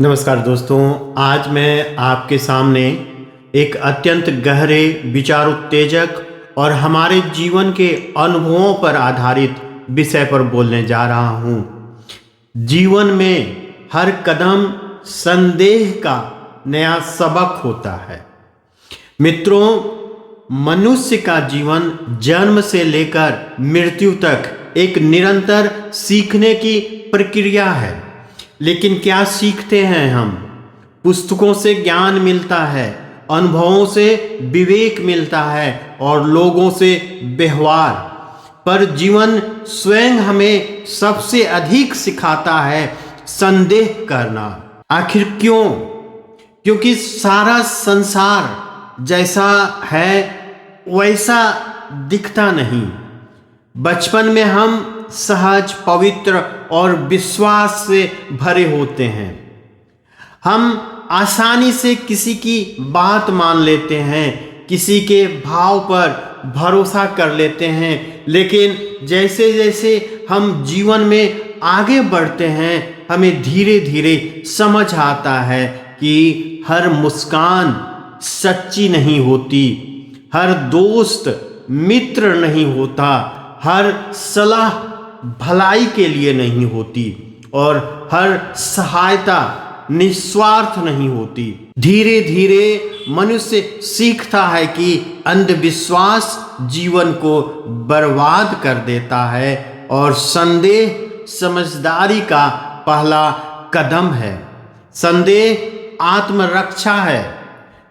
नमस्कार दोस्तों, आज मैं आपके सामने एक अत्यंत गहरे, विचार उत्तेजक और हमारे जीवन के अनुभवों पर आधारित विषय पर बोलने जा रहा हूँ। जीवन में हर कदम संदेह का नया सबक होता है। मित्रों, मनुष्य का जीवन जन्म से लेकर मृत्यु तक एक निरंतर सीखने की प्रक्रिया है। लेकिन क्या सीखते हैं हम? पुस्तकों से ज्ञान मिलता है, अनुभवों से विवेक मिलता है और लोगों से व्यवहार, पर जीवन स्वयं हमें सबसे अधिक सिखाता है संदेह करना। आखिर क्यों? क्योंकि सारा संसार जैसा है वैसा दिखता नहीं। बचपन में हम सहज, पवित्र और विश्वास से भरे होते हैं। हम आसानी से किसी की बात मान लेते हैं, किसी के भाव पर भरोसा कर लेते हैं। लेकिन जैसे जैसे हम जीवन में आगे बढ़ते हैं, हमें धीरे धीरे समझ आता है कि हर मुस्कान सच्ची नहीं होती, हर दोस्त मित्र नहीं होता, हर सलाह भलाई के लिए नहीं होती और हर सहायता निस्वार्थ नहीं होती। धीरे धीरे मनुष्य सीखता है कि अंधविश्वास जीवन को बर्बाद कर देता है और संदेह समझदारी का पहला कदम है। संदेह आत्मरक्षा है।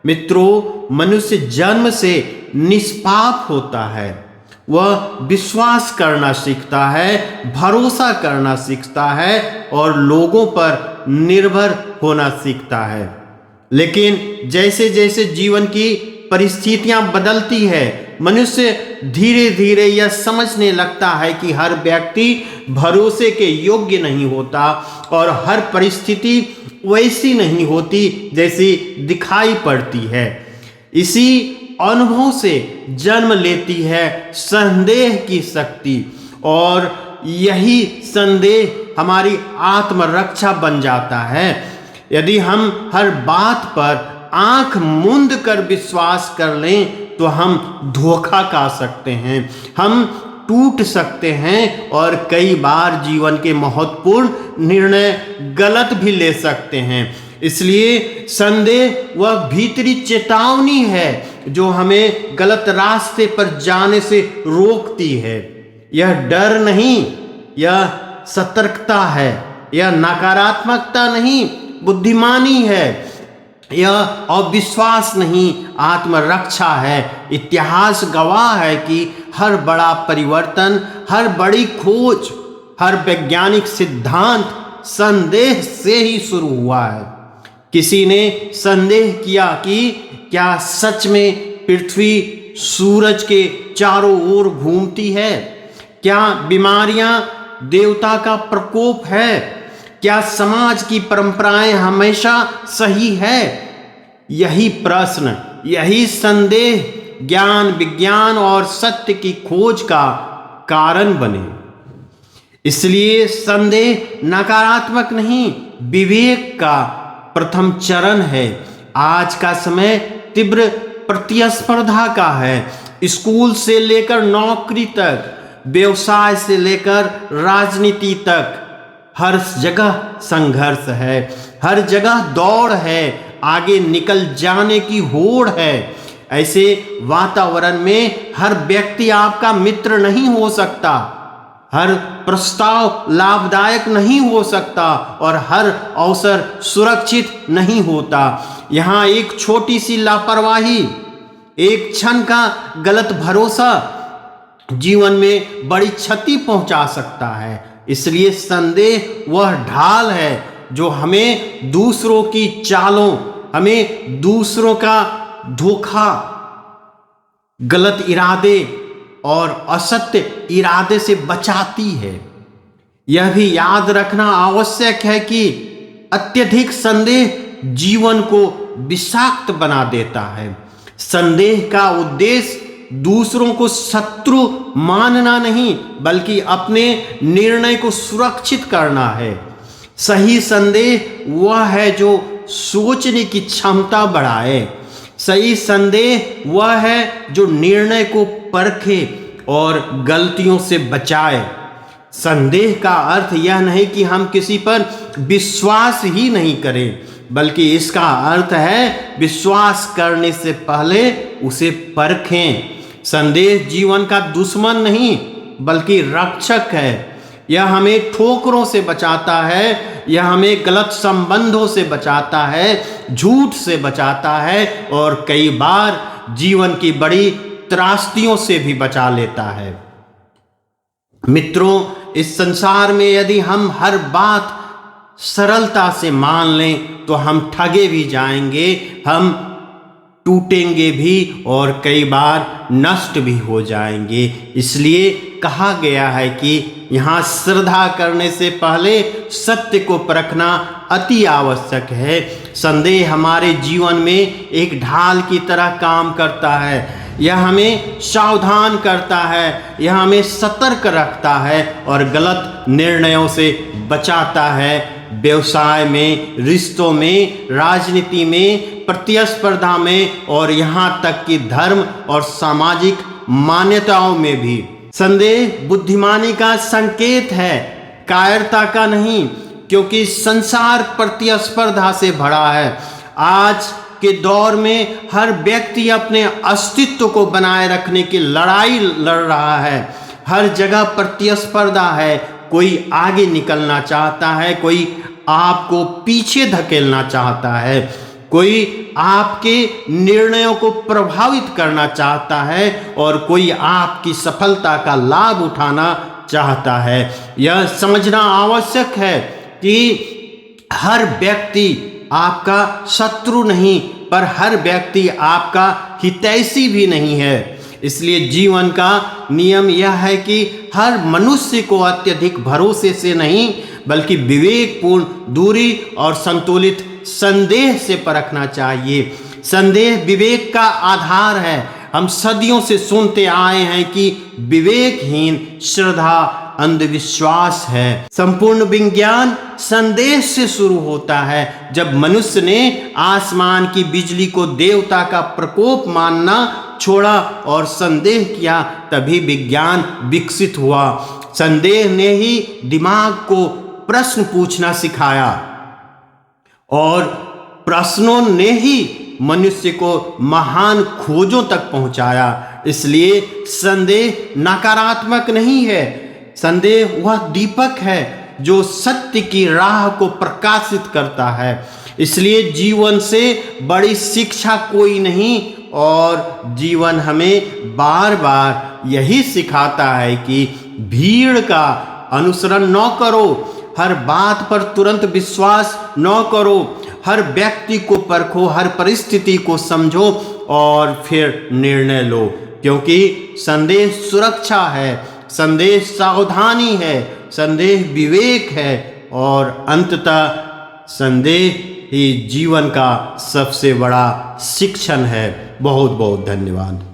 मित्रों, मनुष्य जन्म से निष्पाप होता है। वह विश्वास करना सीखता है, भरोसा करना सीखता है और लोगों पर निर्भर होना सीखता है। लेकिन जैसे जैसे जीवन की परिस्थितियां बदलती है, मनुष्य धीरे धीरे यह समझने लगता है कि हर व्यक्ति भरोसे के योग्य नहीं होता और हर परिस्थिति वैसी नहीं होती जैसी दिखाई पड़ती है। इसी अनुभव से जन्म लेती है संदेह की शक्ति और यही संदेह हमारी आत्मरक्षा बन जाता है। यदि हम हर बात पर आंख मूंद कर विश्वास कर लें तो हम धोखा खा सकते हैं, हम टूट सकते हैं और कई बार जीवन के महत्वपूर्ण निर्णय गलत भी ले सकते हैं। इसलिए संदेह वह भीतरी चेतावनी है जो हमें गलत रास्ते पर जाने से रोकती है। यह डर नहीं, यह सतर्कता है। यह नकारात्मकता नहीं, बुद्धिमानी है। यह अविश्वास नहीं, आत्मरक्षा है। इतिहास गवाह है कि हर बड़ा परिवर्तन, हर बड़ी खोज, हर वैज्ञानिक सिद्धांत संदेह से ही शुरू हुआ है। किसी ने संदेह किया कि क्या सच में पृथ्वी सूरज के चारों ओर घूमती है? क्या बीमारियां देवता का प्रकोप है? क्या समाज की परंपराएं हमेशा सही है? यही प्रश्न, यही संदेह ज्ञान, विज्ञान और सत्य की खोज का कारण बने। इसलिए संदेह नकारात्मक नहीं, विवेक का प्रथम चरण है। आज का समय तीव्र प्रतिस्पर्धा का है। स्कूल से लेकर नौकरी तक, व्यवसाय से लेकर राजनीति तक, हर जगह संघर्ष है, हर जगह दौड़ है, आगे निकल जाने की होड़ है। ऐसे वातावरण में हर व्यक्ति आपका मित्र नहीं हो सकता, हर प्रस्ताव लाभदायक नहीं हो सकता और हर अवसर सुरक्षित नहीं होता। यहाँ एक छोटी सी लापरवाही, एक क्षण का गलत भरोसा जीवन में बड़ी क्षति पहुंचा सकता है। इसलिए संदेह वह ढाल है जो हमें दूसरों की चालों, हमें दूसरों का धोखा, गलत इरादे और असत्य इरादे से बचाती है। यह भी याद रखना आवश्यक है कि अत्यधिक संदेह जीवन को विषाक्त बना देता है। संदेह का उद्देश्य दूसरों को शत्रु मानना नहीं, बल्कि अपने निर्णय को सुरक्षित करना है। सही संदेह वह है जो सोचने की क्षमता बढ़ाए। सही संदेह वह है जो निर्णय को परखे और गलतियों से बचाए। संदेह का अर्थ यह नहीं कि हम किसी पर विश्वास ही नहीं करें, बल्कि इसका अर्थ है विश्वास करने से पहले उसे परखें। संदेह जीवन का दुश्मन नहीं बल्कि रक्षक है। यह हमें ठोकरों से बचाता है, यह हमें गलत संबंधों से बचाता है, झूठ से बचाता है और कई बार जीवन की बड़ी त्रासदियों से भी बचा लेता है। मित्रों, इस संसार में यदि हम हर बात सरलता से मान लें तो हम ठगे भी जाएंगे, हम टूटेंगे भी और कई बार नष्ट भी हो जाएंगे। इसलिए कहा गया है कि यहाँ श्रद्धा करने से पहले सत्य को परखना अति आवश्यक है। संदेह हमारे जीवन में एक ढाल की तरह काम करता है। यह हमें सावधान करता है, यह हमें सतर्क रखता है और गलत निर्णयों से बचाता है। व्यवसाय में, रिश्तों में, राजनीति में, प्रतिस्पर्धा में और यहाँ तक कि धर्म और सामाजिक मान्यताओं में भी संदेह बुद्धिमानी का संकेत है, कायरता का नहीं, क्योंकि संसार प्रतिस्पर्धा से भरा है। आज के दौर में हर व्यक्ति अपने अस्तित्व को बनाए रखने की लड़ाई लड़ रहा है। हर जगह प्रतिस्पर्धा है। कोई आगे निकलना चाहता है, कोई आपको पीछे धकेलना चाहता है, कोई आपके निर्णयों को प्रभावित करना चाहता है और कोई आपकी सफलता का लाभ उठाना चाहता है। यह समझना आवश्यक है कि हर व्यक्ति आपका शत्रु नहीं, पर हर व्यक्ति आपका हितैषी भी नहीं है। इसलिए जीवन का नियम यह है कि हर मनुष्य को अत्यधिक भरोसे से नहीं बल्कि विवेकपूर्ण दूरी और संतुलित संदेह से परखना चाहिए। संदेह विवेक का आधार है। हम सदियों से सुनते आए हैं कि विवेकहीन श्रद्धा अंधविश्वास है। संपूर्ण विज्ञान संदेह से शुरू होता है। जब मनुष्य ने आसमान की बिजली को देवता का प्रकोप मानना छोड़ा और संदेह किया, तभी विज्ञान विकसित हुआ। संदेह ने ही दिमाग को प्रश्न पूछना सिखाया और प्रश्नों ने ही मनुष्य को महान खोजों तक पहुंचाया। इसलिए संदेह नकारात्मक नहीं है। संदेह वह दीपक है जो सत्य की राह को प्रकाशित करता है। इसलिए जीवन से बड़ी शिक्षा कोई नहीं और जीवन हमें बार बार यही सिखाता है कि भीड़ का अनुसरण न करो, हर बात पर तुरंत विश्वास न करो, हर व्यक्ति को परखो, हर परिस्थिति को समझो और फिर निर्णय लो, क्योंकि संदेह सुरक्षा है, संदेह सावधानी है, संदेह विवेक है और अंततः संदेह ही जीवन का सबसे बड़ा शिक्षण है। बहुत बहुत धन्यवाद।